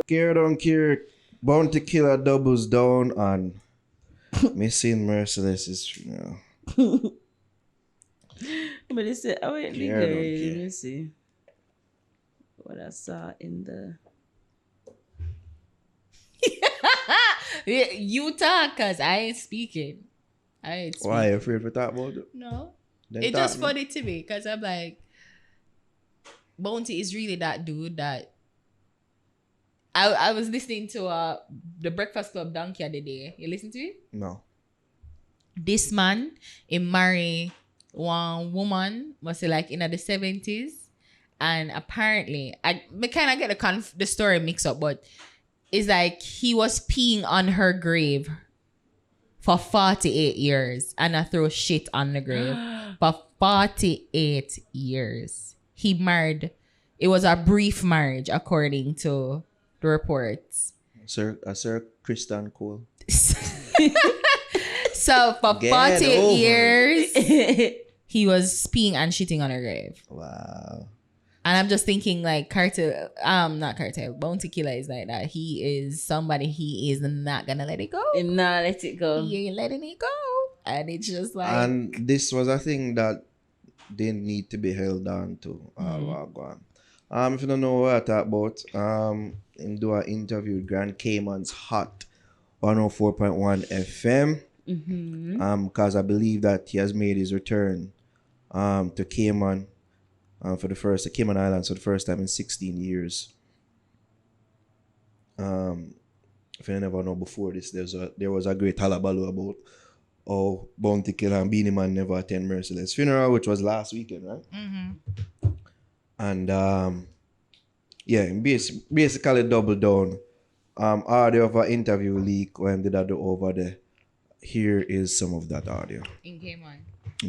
Care don't care. Bounty Killer doubles down on missing Merciless is, But it's I went Care don't care. let me see what I saw in the. You talk, cause I ain't speaking. I ain't speaking. Why you afraid to talk about it? No. Then It's talk, just man. funny to me, cause I'm like, Bounty is really that dude that. I was listening to the Breakfast Club donkey the other day. You listen to it? No. This man, he marry one woman, must say like in the 70s. And apparently, I kind of get the story mixed up, but it's like he was peeing on her grave for 48 years and I throw shit on the grave for 48 years. He married, it was a brief marriage according to the reports. Sir Christian Cole. So for Get 48 over years, he was peeing and shitting on her grave. Wow. And I'm just thinking like not Cartel, Bounty Killer is like that. He is somebody, he is not gonna let it go. Nah, let it go. He ain't letting it go. And it's just like. And this was a thing that didn't need to be held on to. If you don't know what I talk about, him do an interview with Grand Cayman's Hot 104.1 FM. Because I believe that he has made his return to Cayman the Cayman Islands for the first time in 16 years. If you never know before this, there was a great hullabaloo about how Bounty Killer and Beanie Man never attend Merciless funeral, which was last weekend, right? And basically double down. Audio of an interview leak when did I do over there. Here is some of that audio. In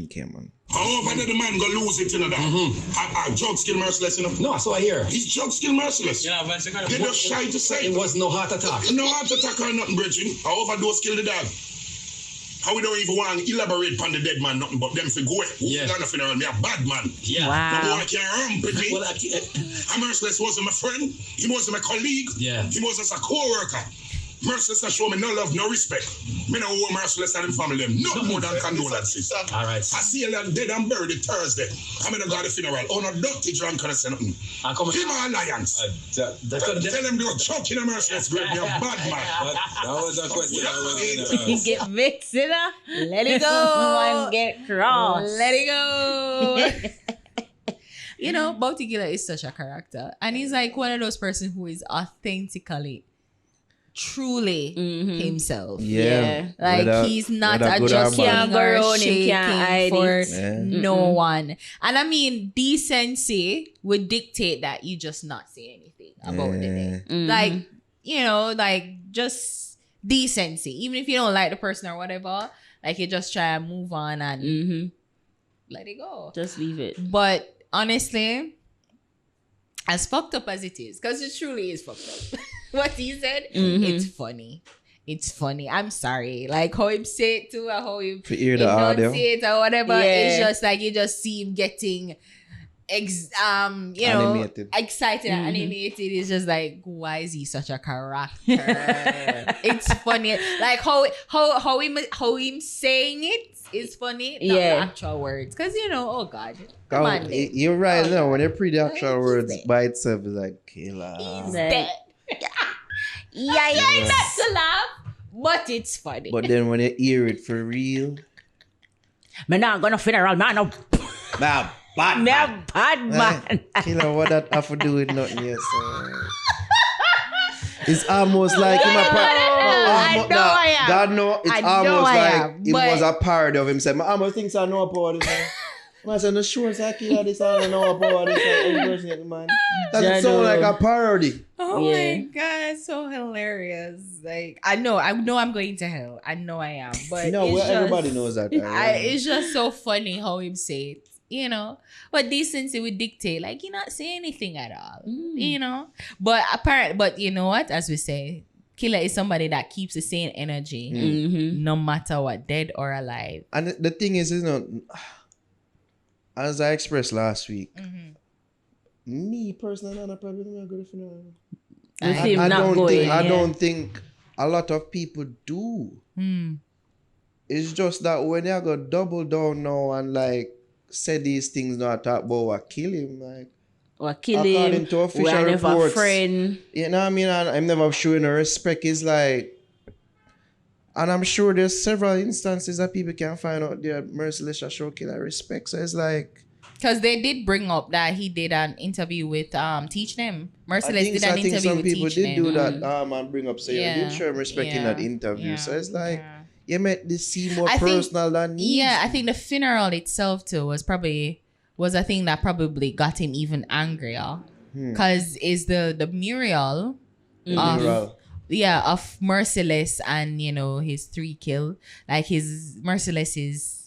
Cayman. Oh, but the man go lose it, you know that. Drug skill Merciless, you know. No, so I hear. He's drug skill Merciless. Yeah, but You're just shy to say. it was no heart attack. No heart attack or nothing, Bridget. I overdose kill the dog. How we don't even want to elaborate on the dead man, nothing but them for go. Yeah. Who's funeral? Me a bad man. Yeah. No Wow. boy can't run, Bridget. Well, Merciless wasn't my friend. He wasn't my colleague. Yeah. He was just a co-worker. Merciless has shown me no love, no respect. Me no owe Merciless and him family them. No more than condolences. all right. I see him dead and buried it Thursday. I'm in the God funeral. Oh, no, dirty drunk can say nothing. I come. Him alliance. Tell Tell him they were choking a Merciless grave. You're a bad man. That was a question. Get mixed, you know? Let it go. Man get cross. Let it go. You know, Bounty Killer is such a character. And he's like one of those persons who is authentically, truly himself. Yeah. Like he's not whether a good or just bad. Can't go or around him, shaking can't hide for it. Yeah. no one. And I mean, decency would dictate that you just not say anything about the thing. Like, you know, like just decency. Even if you don't like the person or whatever, like you just try and move on and let it go. Just leave it. But honestly, as fucked up as it is, because it truly is fucked up. What he said, it's funny. It's funny. I'm sorry. Like how him say it too, or how him To hear the audio. say it or whatever. Yeah. It's just like you just see him getting Animated. excited and animated. It's just like, why is he such a character? It's funny. Like how him saying it is funny. Not the Yeah. actual words. Because oh God. Come on, then. You're right. Oh, No, when you pre the actual He's words dead. by itself, it's like killer. He's Like- dead. Yeah, Try not to laugh, but it's funny. But then when you hear it for real, Me not gonna funeral, man. No, bad me a bad man. Killer, what that have to do with nothing, yes. It's almost like him I know I am. God know it's I know almost I like am, it but- was a parody of himself. I almost think I know about this. Man, so no sure I kill this, I don't know about this. Impersonate, man. That sound like a parody. Oh Yeah. my God, it's so hilarious. Like I know I'm going to hell. I know I am. But No, it's well, just, everybody knows that. It's just so funny how him say it. But decency would dictate, like he not say anything at all. But you know what? As we say, Killer is somebody that keeps the same energy no matter what, dead or alive. And the thing is, as I expressed last week, me personally, I'm not probably going to go to funeral. With Like, him I not don't going. think I yeah. don't think a lot of people do. It's just that when you go double down now and like say these things not talk about what kill him, like Or kill according him. to We official are never reports, friend. you know what I mean? And I'm never showing no respect. It's like, and I'm sure there's several instances that people can find out there Merciless a show killer respect. So it's like, because they did bring up that he did an interview with Teach Them. I Merciless think, did so, an I think interview some with people Teach did Them. do that and bring up say you did show him respect in that interview. So it's like you made this seem more I think- personal than needs. Yeah, I think the funeral itself too was a thing that probably got him even angrier. Because is the mural Mural. of Merciless and his 3 kill, like his Merciless is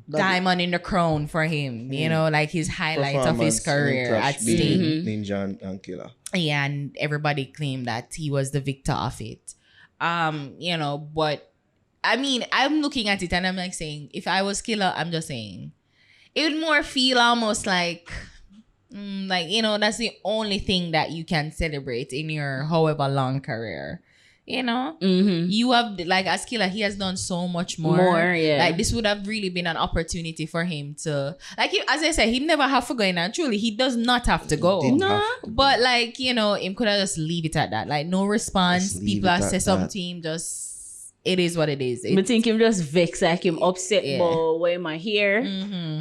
diamond in the crown for him, like his highlight of his Performance in career Trash at being Sting. Ninja and Killer. Yeah, and everybody claimed that he was the victor of it. But I mean, I'm looking at it and I'm like saying, if I was Killer, I'm just saying, it would more feel almost like that's the only thing that you can celebrate in your however long career. You have, like, as Killer, he has done so much more. Yeah. Like, this would have really been an opportunity for him to, like, as I said, he never have to go in, and truly, he does not have to go. Didn't have to. But, like, him could have just leave it at that. Like, no response. Just leave People it have at said that. something, just, it is what it is. I think him just vex, like him upset about where my hair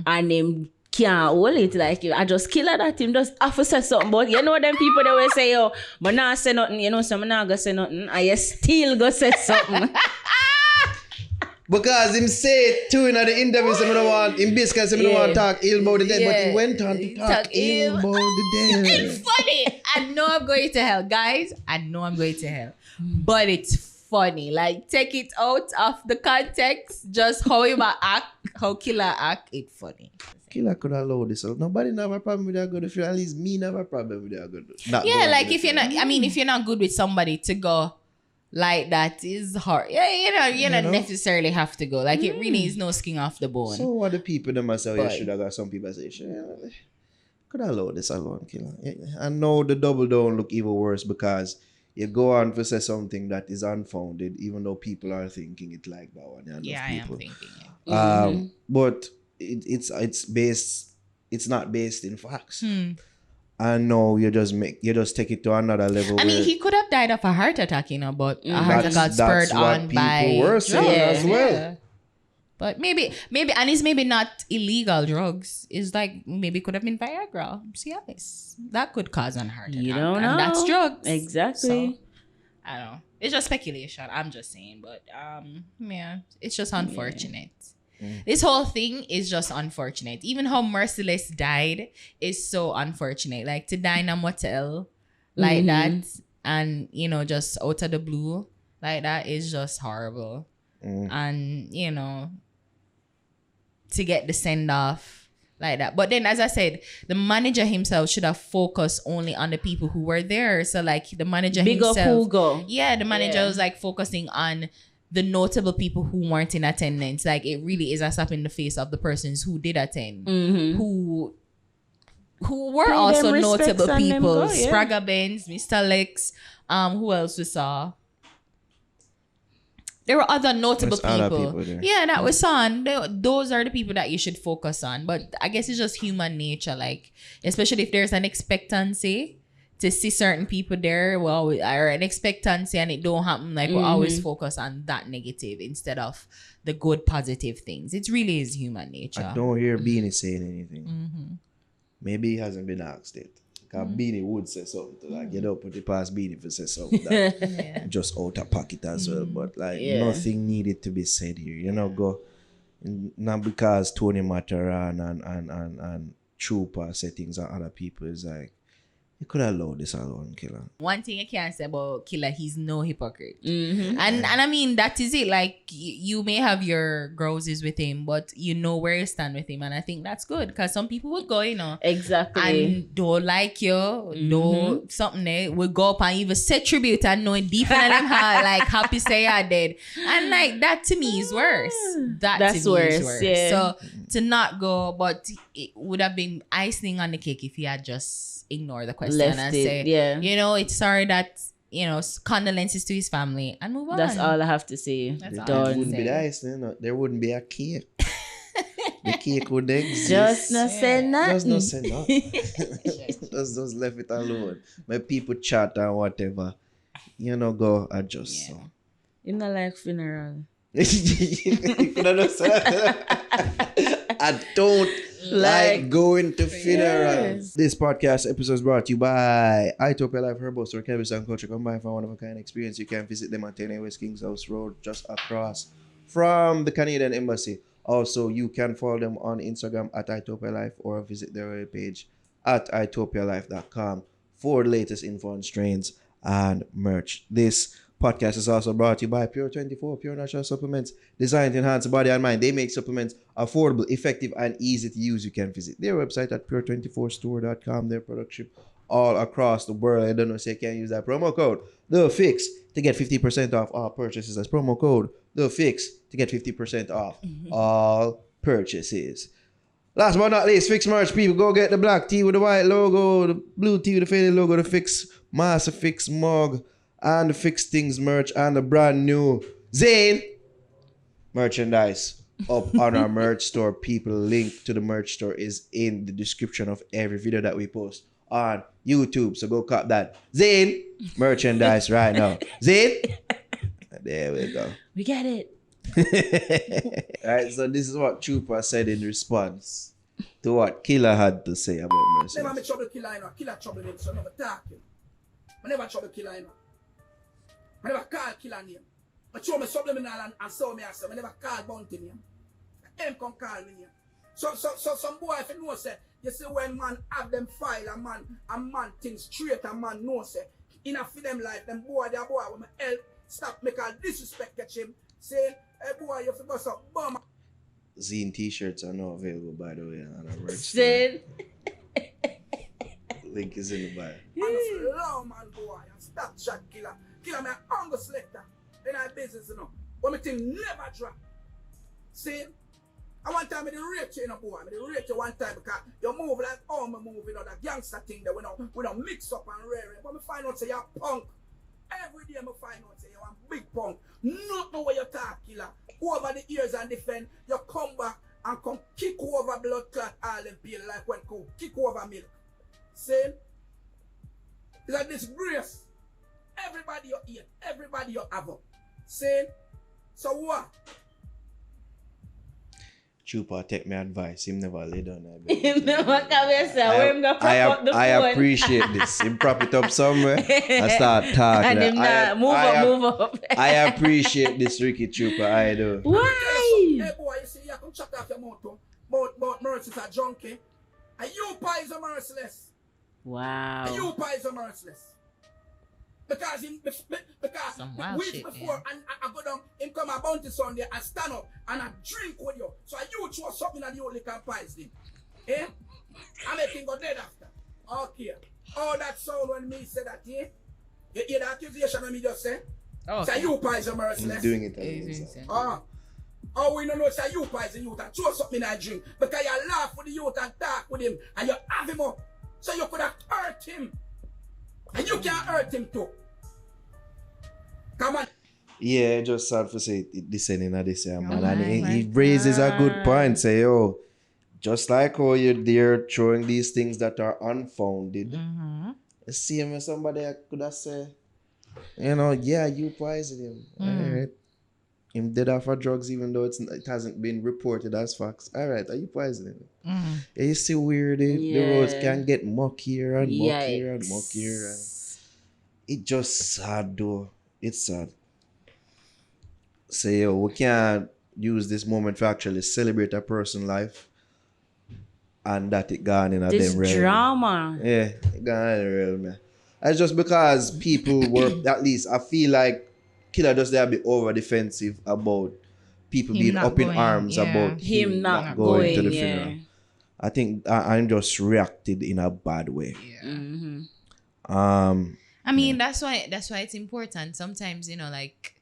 and him can't hold it. Like, I just kill her that him just have to say something. But you know them people that will say, yo, but not say nothing, so I'm not gonna say nothing. And you still go say something. Because him say it too in the interview, some don't want him basically some don't want to talk ill about the dead, but he went on to talk ill about the dead. It's funny. I know I'm going to hell. Guys, I know I'm going to hell. But it's funny. Like, take it out of the context. Just how him act, how Killer act, it's funny. Killer could allow this. Nobody have a problem with that good. If you at least me never a problem with that good. Yeah, like if you're not, I mean, if you're not good with somebody to go like that is hard. Yeah, you don't necessarily have to go. Like, it really is no skin off the bone. So what the people them say, you But- should have got some people say, could allow this alone, Killer. And now the double down look even worse because you go on to say something that is unfounded, even though people are thinking it like that one. Yeah, I am thinking it. But it's not based in facts. And no, you just take it to another level. I mean, where he could have died of a heart attack, but a heart attack got spurred that's what on people by were saying drugs. as well. Yeah. But maybe, and it's maybe not illegal drugs. It's like maybe it could have been Viagra. Cialis. That could cause a heart attack. You don't know. And that's drugs. Exactly. So, I don't know. It's just speculation. I'm just saying. But yeah, it's just unfortunate. This whole thing is just unfortunate. Even how Merciless died is so unfortunate. Like, to die in a motel like that and, just out of the blue like that is just horrible. And, to get the send off like that. But then, as I said, the manager himself should have focused only on the people who were there. So, like, the manager Big up himself. who go. Yeah, the manager Yeah. was like focusing on the notable people who weren't in attendance. Like, it really is a slap in the face of the persons who did attend, who were Pay also them respects notable and them people. go, yeah. Spragga Benz, Mr. Lex, who else we saw? There were other notable There's other people. people there. Yeah, that we saw. And those are the people that you should focus on. But I guess it's just human nature, like, especially if there's an expectancy to see certain people there, well, or an expectancy and it don't happen, like, we always focus on that negative instead of the good, positive things. It really is human nature. I don't hear Beanie saying anything. Maybe he hasn't been asked it. Because Beanie would say something to, like, you don't put it past Beanie for say something that just out of pocket as well. But, like, nothing needed to be said here. Go, not because Tony Mataran and Trooper say things on other people. Is like, you could have allowed this alone, Killer. One thing I can't say about Killer, he's no hypocrite. And I mean, that is it. Like, you may have your grosses with him, but you know where you stand with him. And I think that's good. Because some people would go, Exactly. and don't like you, don't something there, would go up and even say tribute and knowing deep in them heart, like, happy say I did. And, like, that to me is worse. That That's to me is worse, worse. yeah. So to not go, but it would have been icing on the cake if he had just ignored the question Left and it, say, yeah. you know, it's sorry that, you know, condolences to his family and move on. That's all I have to say. That's all I There have to wouldn't be say. the ice, you know. There wouldn't be a cake. The cake would exist. Just not say nothing. Just not say nothing. just left it alone. My people chat and whatever. You know, go adjust. Yeah. So. You know, like funeral. You could understand that. I don't like going to funerals. This podcast episode is brought to you by Itopia Life Herbal Store, Cannabis and Culture combined for one-of-a-kind experience. You can visit them at 10 West Kings House Road, just across from the Canadian Embassy. Also, you can follow them on Instagram at Itopia Life or visit their webpage at itopialife.com for the latest info on strains and merch. This podcast is also brought to you by Pure 24, pure natural supplements designed to enhance the body and mind. They make supplements affordable, effective, and easy to use. You can visit their website at pure24store.com. Their production all across the world. I don't know, so you can use that promo code The Fix to get 50% off all purchases. That's promo code The Fix to get 50% off all purchases. Last but not least, Fix merch, people. Go get the black tee with the white logo, the blue tee with the faded logo, the Fix Master Fix mug, and the Fix Things merch, and the brand new Zane merchandise up on our merch store. People, link to the merch store is in the description of every video that we post on YouTube. So go cop that Zane merchandise right now. Zane. There we go. We get it. Alright, so this is what Trooper said in response to what Killer had to say about Merciless. Never me trouble Killer, you know. Killer trouble him, so never talk him. I never trouble Killer, you know. I never call Killer name. I show me subliminal and so me as I never call Bounty name. Him come call me name. So some boy if you know say, you see when man have them file a man things straight, a man know say, enough for them life, them boy when me help stop make a disrespect catch him. Say, hey boy, you forgot some bum. Zine t-shirts are now available, by the way, on our merch store. Said. Link is in the bio. Honestly, low man boy, and stop shot Killer. Killer me a hunger selector in our business, you know. But me thing never drop. See? I one time I did rate you, you know, boy. I did rate you one time because you move like how me move, you know, that gangster thing that we don't mix up and rare. But me find out say you're punk. Every day I find out say you're a big punk. Not know where you talk, Killer. Over the years and defend, you come back and come kick over blood clot all them peel like when cool. Kick over milk. See? It's a disgrace. Everybody you eat, everybody you have up. See? So what? Trooper, take my advice. Him never lay down Him never come here, say, where him go prop up the phone. I appreciate this. Him prop it up somewhere and start talking. And him not move up. I appreciate this, Ricky Trooper. I do. Why? Hey boy, you see, you come chat off your mouth about Merciless a junkie. And you pies are Merciless. Wow. And you pies are Merciless. Because Some wild weeks shit, before, and I go down, him come a Bounty Sunday and stand up and I drink with you. So you throw something at the only can pies then. Eh? I make him go dead after. Okay. All that sound when me say that, eh? You hear the accusation when me just say? Oh, Say you pies are He's Merciless. doing it Easy, again. Oh, we don't know say you pies the youth and throw something in a drink because you laugh with the youth and talk with him and you have him up. So you could have hurt him. And you can't hurt him too. Come on. Yeah, just sad for say this and this year, man. Oh And my he raises a good point. Say, yo, just like how you're there throwing these things that are unfounded. Mm-hmm. Same as somebody I could have said, you know, yeah, you poisoned him. All right. Him dead off of drugs, even though it hasn't been reported as facts. All right, are you poisoning him? Mm-hmm. Yeah, you see weird. The roads can get muckier and muckier and Yikes. muckier. And it just sad though. It's sad. So yo, we can't use this moment to actually celebrate a person's life and that it gone in a This them realm. drama. Yeah, it gone in the realm, man. It's just because people were, at least I feel like Killer just there be over defensive about people Him being not up in going, arms yeah. about Him not going to going, the yeah. funeral. I think I'm just reacted in a bad way. Yeah. Mm-hmm. I mean, that's why it's important. Sometimes, you know, like,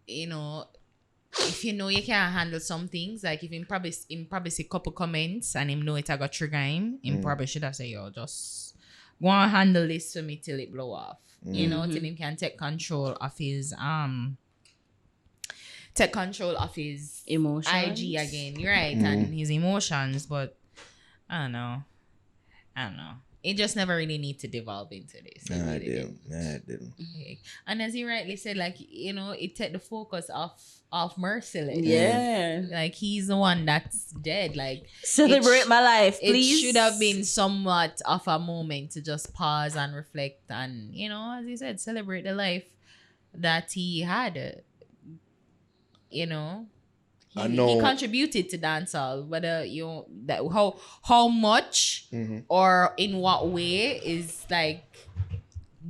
you know, if you know you can't handle some things, like if him probably see couple comments and him know it I got trigger him probably should have said, yo, just go and handle this for me till it blow off. You know, till him can take control of his emotions. IG again, you're right, and his emotions, but I don't know. It just never really need to devolve into this. Nah, it didn't. Okay. And as you rightly said, like, you know, it take the focus off Merciless. Yeah. Like, he's the one that's dead. Like, Celebrate my life, please. It should have been somewhat of a moment to just pause and reflect and, you know, as you said, celebrate the life that he had. You know, he contributed to dancehall. Whether how much or in what way is like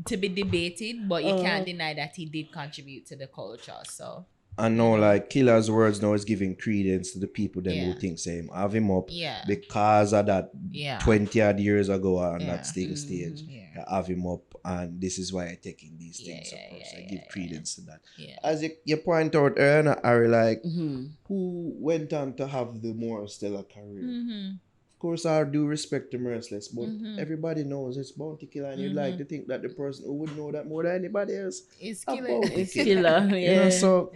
to be debated, but you can't deny that he did contribute to the culture. So I know, like, Killer's words now is giving credence to the people them who think same. Have him up because of that 20 odd years ago on that stage. I have him up, and this is why I'm taking these things. I give credence to that. As you point out earlier, Ari, like, who went on to have the more stellar career? Of course, I do respect the Merciless, but everybody knows it's Bounty Killer, and you'd like to think that the person who would know that more than anybody else is Killer. You know, so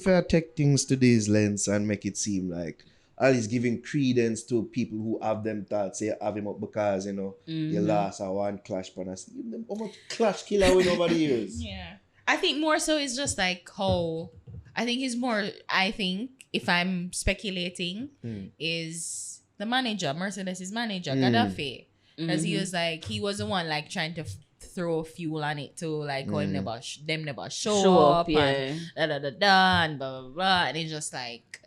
for take things to this lens and make it seem like Ali's giving credence to people who have them thoughts, say have him up because, you know, you lost a one clash pan us. How much clash Killer win over the years? Yeah. I think more so it's just like how I think if I'm speculating is the manager, Merciless' manager, Gaddafi. Because he was like, he was the one like trying to throw fuel on it too, like them never show up and and blah blah blah, and it's just like,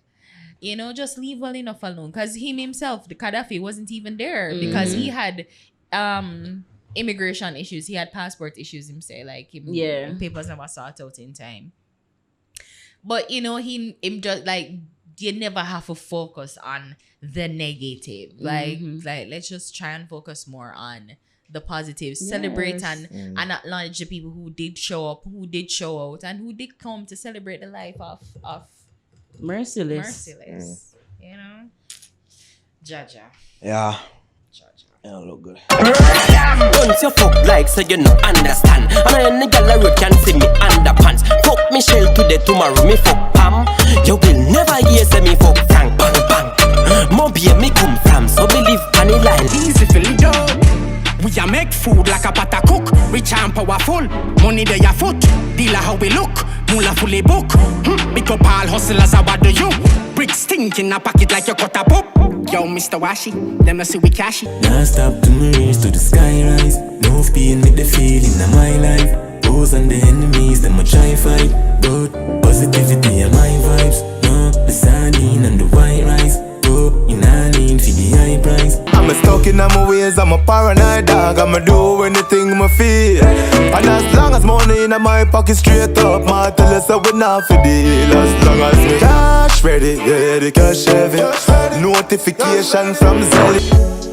you know, just leave well enough alone. Because him himself, the Gaddafi, wasn't even there because he had immigration issues, he had passport issues himself, like papers never sorted out in time. But you know, him just like, you never have to focus on the negative. Like let's just try and focus more on the positives. Celebrate and acknowledge the people who did show up, who did show out, and who did come to celebrate the life of Merciless. You know? Jaja. Yeah. Yeah, look good. Once you fuck like so you no understand. And then the gal road can see me underpants. Fuck Michelle today, tomorrow me fuck Pam. You will never hear say me fuck Frank. Bang bang. Mobile me come from, so believe any line. Easy for the dog. We a make food like a pot a cook. Rich and powerful, money there your foot. Dealer how we look, mula fully book. Big up all hustlers, what do you? Bricks stink in a pocket like you cut a pop. Yo, Mr. Washi, them no see we cashy. Now stop to me race to the sky rise. No pain with the feeling of my life. Those and the enemies, them a try fight. But positivity are my vibes. No, the sardine and the white rice. Go in a lean for the high price. I'm stuck in my ways, I'm a paranoid dog. I'ma do anything I feel. And as long as money in my pocket straight up, my tell us I will not for deal. As long as me cash ready, yeah, the cash heavy. Notification from Zelly.